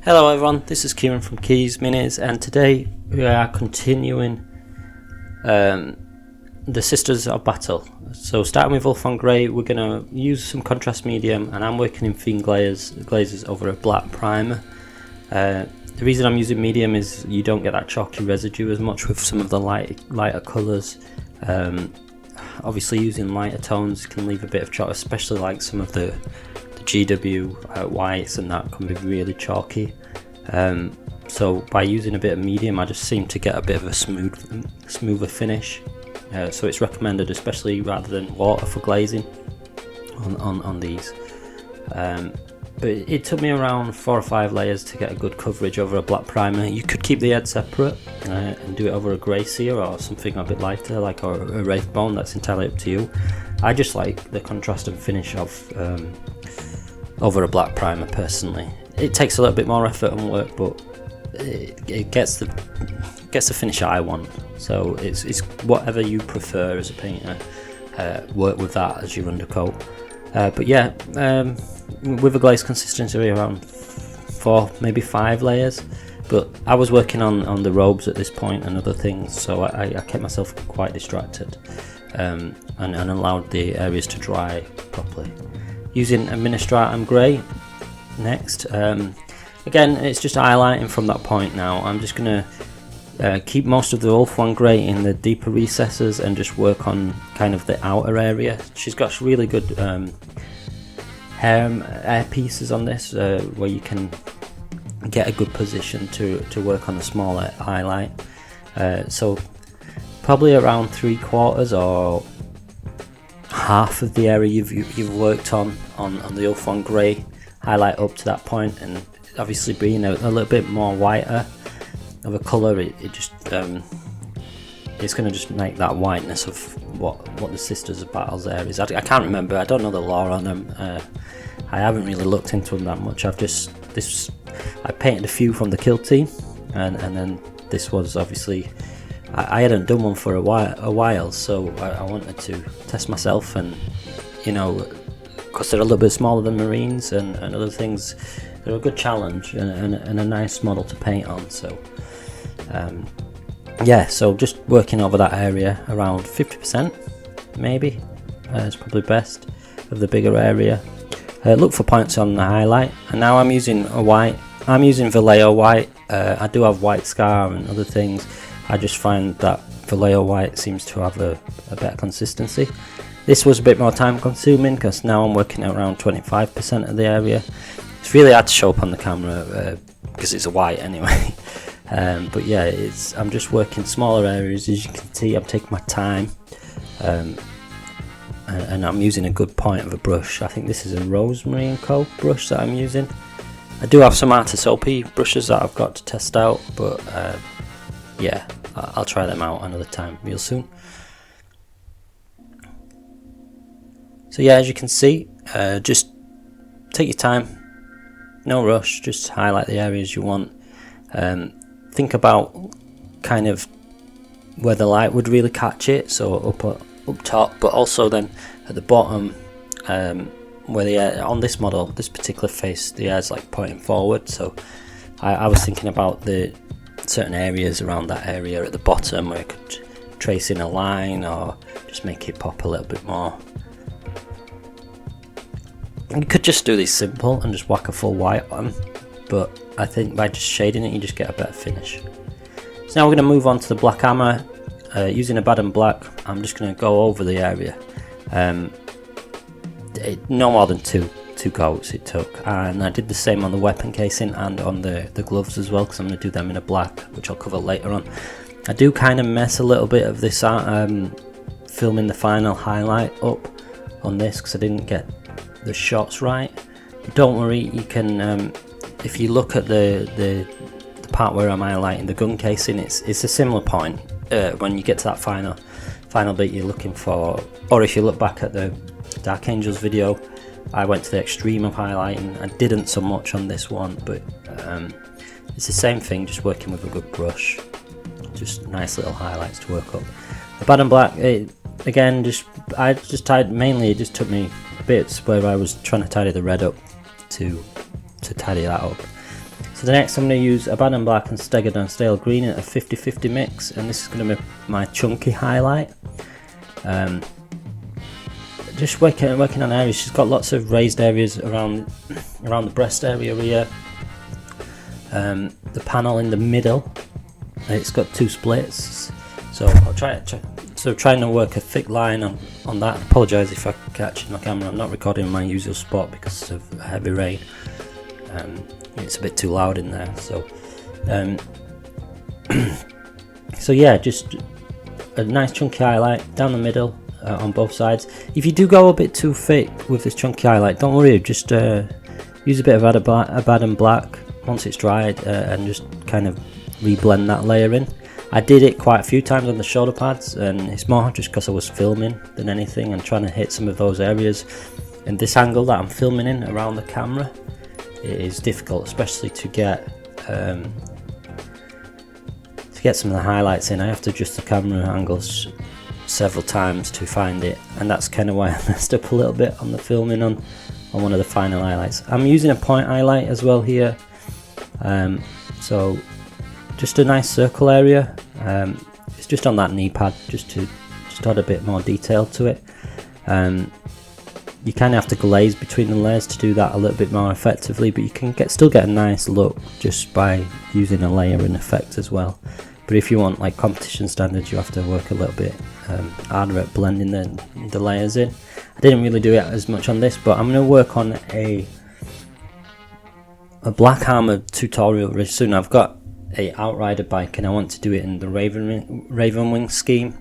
Hello everyone, this is Kieran from Keys Minis, and today we are continuing the Sisters of Battle. So starting with Ulthan Grey, we're going to use some contrast medium, and I'm working in Fiend glazes over a black primer. The reason I'm using medium is you don't get that chalky residue as much with some of the lighter colours. Obviously using lighter tones can leave a bit of chalk, especially like some of the GW whites, and that can be really chalky. So by using a bit of medium, I just seem to get a bit of a smoother finish. So it's recommended, especially rather than water, for glazing on these. But it took me around 4 or 5 layers to get a good coverage over a black primer. You could keep the head separate and do it over a grey sear or something a bit lighter, like a Wraithbone. That's entirely up to you. I just like the contrast and finish of over a black primer personally. It takes a little bit more effort and work, but it gets the finish I want. So it's whatever you prefer as a painter. Work with that as your undercoat. But yeah, with a glaze consistency around 4, maybe 5 layers. But I was working on the robes at this point and other things, so I kept myself quite distracted and allowed the areas to dry properly. Using Administratum Grey next. Again, it's just highlighting from that point now. I'm just going to keep most of the Ulthan Grey in the deeper recesses and just work on kind of the outer area. She's got really good hair pieces on this, where you can get a good position to work on the smaller highlight. So probably around 3/4 or half of the area you've worked on the Ulthan Grey highlight up to that point, and obviously being a little bit more whiter of a colour, it just it's going to just make that whiteness of what the Sisters of Battle's there is. I can't remember, I don't know the lore on them. I haven't really looked into them that much. I painted a few from the kill team, and then this was obviously, I hadn't done one for a while, so I wanted to test myself, and you know, because they're a little bit smaller than Marines and other things, they're a good challenge and a nice model to paint on. So yeah, so just working over that area around 50% maybe is probably best of the bigger area. Look for points on the highlight, and now I'm using a white. I'm using Vallejo white. I do have white scar and other things. I just find that Vallejo white seems to have a better consistency. This was a bit more time consuming because now I'm working at around 25% of the area. It's really hard to show up on the camera because it's a white anyway. But yeah, I'm just working smaller areas. As you can see, I'm taking my time, and I'm using a good point of a brush. I think this is a Rosemary & Co brush that I'm using. I do have some Artisopi brushes that I've got to test out, but yeah, I'll try them out another time real soon. So yeah, as you can see, just take your time, no rush, just highlight the areas you want. Think about kind of where the light would really catch it, so up top, but also then at the bottom, where the air, on this model, this particular face, the air's like pointing forward, so I was thinking about the certain areas around that area at the bottom where I could trace in a line or just make it pop a little bit more. You could just do this simple and just whack a full white on, but I think by just shading it you just get a better finish. So now we're going to move on to the black armour. Using Abaddon Black, I'm just going to go over the area. No more than two goats it took, and I did the same on the weapon casing and on the gloves as well, because I'm going to do them in a black, which I'll cover later on. I do kind of mess a little bit of this filming the final highlight up on this because I didn't get the shots right, but don't worry, you can if you look at the part where I'm highlighting the gun casing, it's a similar point when you get to that final bit you're looking for. Or if you look back at the Dark Angels video, I went to the extreme of highlighting. I didn't so much on this one, but it's the same thing, just working with a good brush, just nice little highlights to work up. Abaddon Black, again, I just tied, mainly it just took me bits where I was trying to tidy the red up to tidy that up. So the next I'm going to use Abaddon Black and Stegadon Stale Green in a 50-50 mix, and this is going to be my chunky highlight. Just working on areas. She's got lots of raised areas around the breast area here. The panel in the middle, it's got 2 splits. So I'll trying to work a thick line on that. I apologise if I catch my camera. I'm not recording in my usual spot because of heavy rain. It's a bit too loud in there. So, so yeah, just a nice chunky highlight down the middle on both sides. If you do go a bit too thick with this chunky highlight, don't worry. Just use a bit of Abaddon Black once it's dried and just kind of reblend that layer in. I did it quite a few times on the shoulder pads, and it's more just because I was filming than anything and trying to hit some of those areas. And this angle that I'm filming in around the camera, it is difficult, especially to get some of the highlights in. I have to adjust the camera angles several times to find it, and that's kind of why I messed up a little bit on the filming on one of the final highlights. I'm using a point highlight as well here, so just a nice circle area. It's just on that knee pad, just to add a bit more detail to it. You kind of have to glaze between the layers to do that a little bit more effectively, but you can still get a nice look just by using a layering effect as well. But if you want like competition standards, you have to work a little bit harder at blending the layers in. I didn't really do it as much on this, but I'm going to work on a black armor tutorial very soon. I've got a outrider bike and I want to do it in the Raven Wing scheme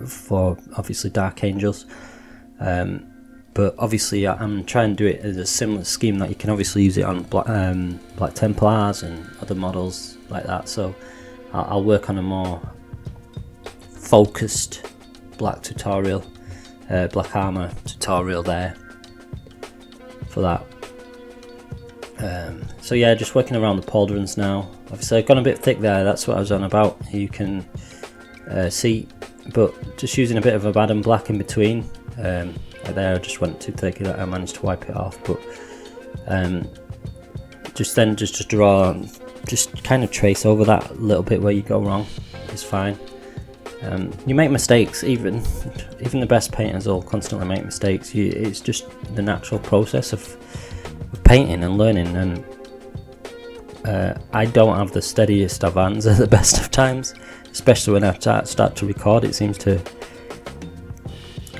for obviously Dark Angels, but obviously I'm trying to do it as a similar scheme that you can obviously use it on Black Templars and other models like that. So I'll work on a more focused black tutorial, black armor tutorial there for that. So yeah, just working around the pauldrons now. Obviously I've gone a bit thick there, that's what I was on about, you can see, but just using a bit of Abaddon Black in between. There I just went too thick, I managed to wipe it off, but just draw, just kind of trace over that a little bit where you go wrong, it's fine. You make mistakes, even the best painters will constantly make mistakes. It's just the natural process of painting and learning, and I don't have the steadiest of hands at the best of times, especially when I start to record. It seems to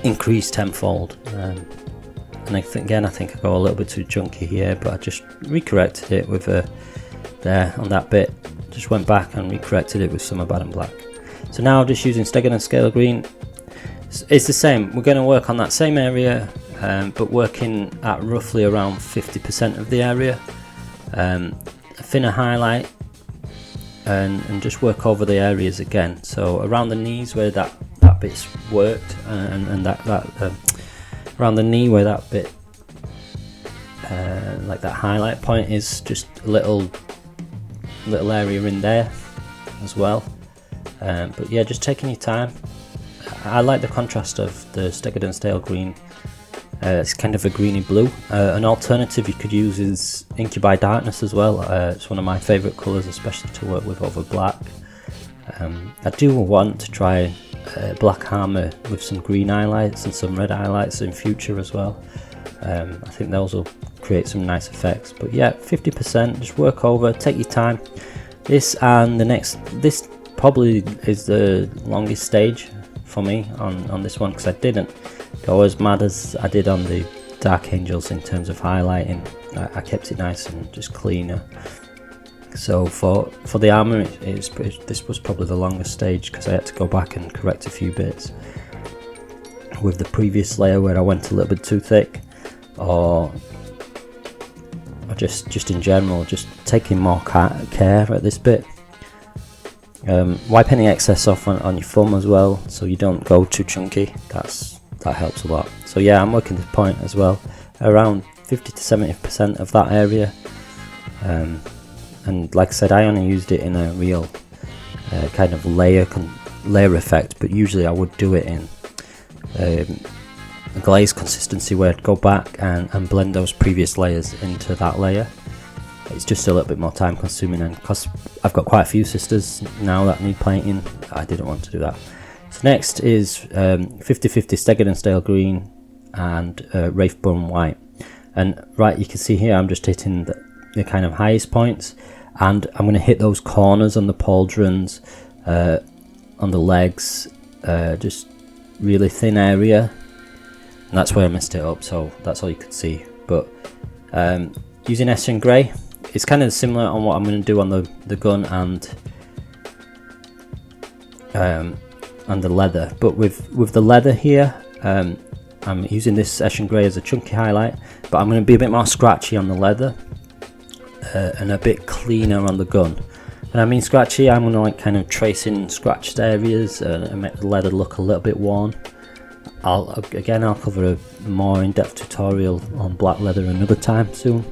increase tenfold, and I think I go a little bit too chunky here, but I just recorrected it with there on that bit, just went back and recorrected it with some Abaddon Black. So now I'm just using Stegadon Scale Green. It's the same, we're going to work on that same area, but working at roughly around 50% of the area, a thinner highlight, and just work over the areas again. So around the knees where that bit's worked, and around the knee where that bit, like that highlight point is, just a little area in there as well. But yeah, just taking your time. I like the contrast of the Stegadon Stale Green. It's kind of a greeny blue. An alternative you could use is Incubi Darkness as well. It's one of my favourite colours, especially to work with over black. I do want to try black armour with some green highlights and some red highlights in future as well. I think those will create some nice effects. But yeah, 50%, just work over, take your time. This and the next, this probably is the longest stage for me on this one, because I didn't go as mad as I did on the Dark Angels in terms of highlighting. I kept it nice and just cleaner. So for the armour, this was probably the longest stage, because I had to go back and correct a few bits with the previous layer where I went a little bit too thick, or just in general, just taking more care at this bit. Wipe any excess off on your thumb as well, so you don't go too chunky. That helps a lot. So yeah, I'm working this point as well, around 50 to 70% of that area. And like I said, I only used it in a real kind of layer effect, but usually I would do it in a glaze consistency where I'd go back and blend those previous layers into that layer. it's just a little bit more time consuming, and because I've got quite a few sisters now that need painting, I didn't want to do that. So next is 50/50 Stegadon Stale Green and Wraithbone White. And right, you can see here I'm just hitting the kind of highest points, and I'm going to hit those corners on the pauldrons, on the legs, just really thin area, and that's where I messed it up, so that's all you could see. But using Eshin Grey, it's kind of similar on what I'm going to do on the gun and the leather, but with the leather here, I'm using this Eshin Grey as a chunky highlight, but I'm going to be a bit more scratchy on the leather and a bit cleaner on the gun. When I mean scratchy, I'm going to like kind of trace in scratched areas and make the leather look a little bit worn. I'll cover a more in-depth tutorial on black leather another time soon.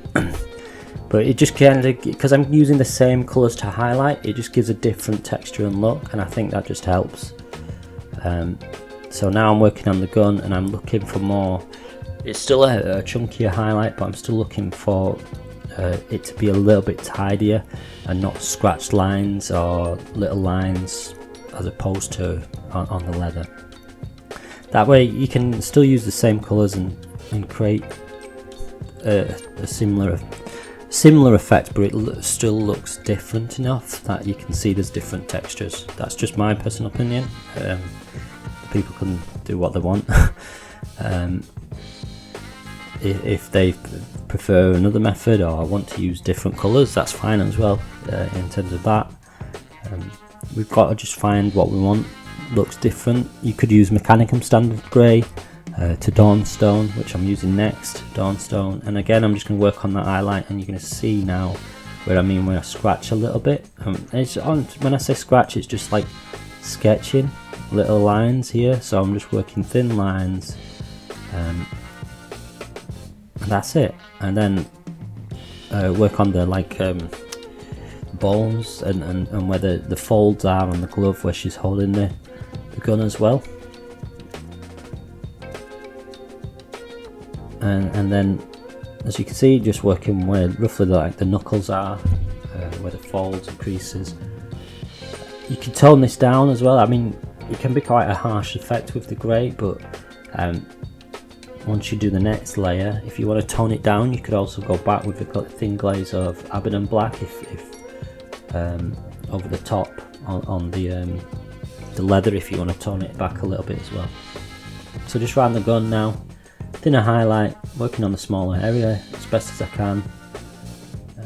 But it just kind of, because I'm using the same colours to highlight, it just gives a different texture and look, and I think that just helps. So now I'm working on the gun, and I'm looking for more. It's still a chunkier highlight, but I'm still looking for it to be a little bit tidier and not scratched lines or little lines as opposed to on the leather. That way you can still use the same colours and create a similar effect, but it still looks different enough that you can see there's different textures. That's just my personal opinion. People can do what they want. If they prefer another method or want to use different colours, that's fine as well. In terms of that, we've got to just find what we want. Looks different. You could use Mechanicum Standard Grey to Dawnstone, which I'm using next, Dawnstone, and again I'm just going to work on that highlight, and you're going to see now where I mean when I scratch a little bit. When I say scratch, it's just like sketching little lines here, so I'm just working thin lines, and that's it. And then work on the bones and where the folds are on the glove where she's holding the gun as well. And then, as you can see, just working where roughly the knuckles are, where the folds and creases. You can tone this down as well. I mean, it can be quite a harsh effect with the grey, but once you do the next layer, if you want to tone it down, you could also go back with the thin glaze of Abaddon Black if over the top on the leather, if you want to tone it back a little bit as well. So just around the gun now, thinner highlight, working on the smaller area as best as I can.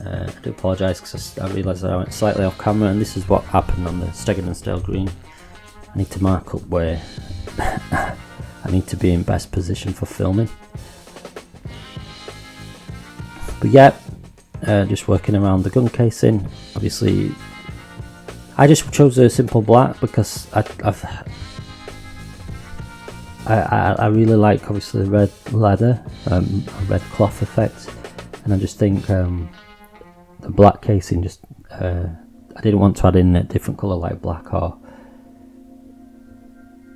I do apologise because I realised that I went slightly off camera, and this is what happened on the Stegadon Stale Green. I need to mark up where I need to be in best position for filming. But yeah, just working around the gun casing. Obviously, I just chose a simple black because I really like obviously the red leather, a red cloth effect, and I just think the black casing just I didn't want to add in a different colour like black or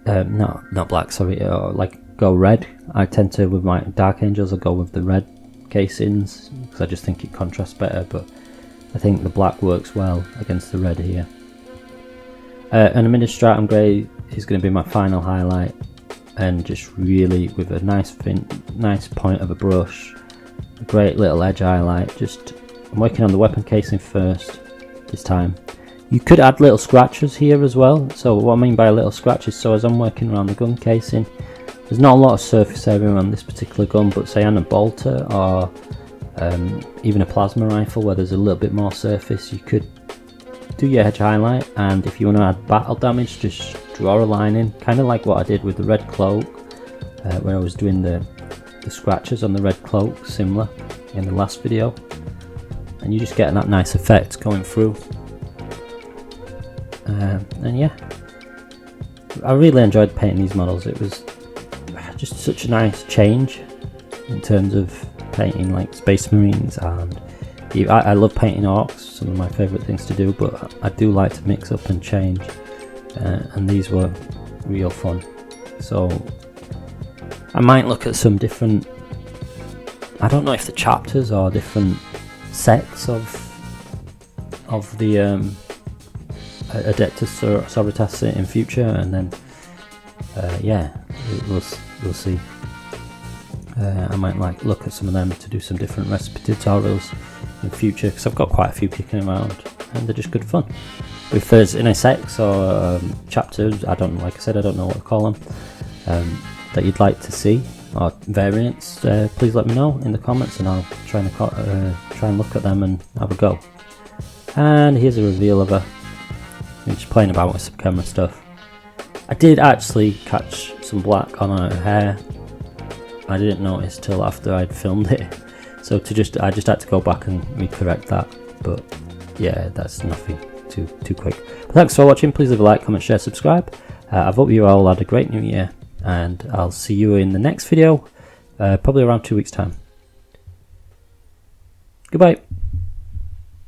not black, sorry, or like go red. I tend to, with my Dark Angels, I go with the red casings because I just think it contrasts better, but I think the black works well against the red here. An Administratum Grey is going to be my final highlight, and just really with a nice point of a brush, a great little edge highlight. Just I'm working on the weapon casing first this time. You could add little scratches here as well. So what I mean by little scratches, so as I'm working around the gun casing, there's not a lot of surface area on this particular gun, but say on a bolter or even a plasma rifle where there's a little bit more surface, you could do your edge highlight, and if you want to add battle damage, just draw a line in, kind of like what I did with the red cloak, where I was doing the scratches on the red cloak, similar in the last video, and you just get that nice effect going through. And yeah, I really enjoyed painting these models. It was just such a nice change in terms of painting like Space Marines, and I love painting orcs, some of my favourite things to do, but I do like to mix up and change, and these were real fun. So I might look at some different, I don't know if the chapters or different sects of the Adeptus Sororitas in future, and then yeah, we'll see. I might like look at some of them to do some different recipe tutorials in future, because I've got quite a few kicking around and they're just good fun. If there's any sects or chapters, like I said, I don't know what to call them, that you'd like to see, or variants, please let me know in the comments, and I'll try and look at them and have a go. And here's a reveal of her. I'm just playing about with some camera stuff. I did actually catch some black on her hair. I didn't notice till after I'd filmed it, so I just had to go back and recorrect that. But yeah, that's nothing too quick. But thanks for watching. Please leave a like, comment, share, subscribe. I hope you all had a great new year, and I'll see you in the next video, probably around 2 weeks time. Goodbye.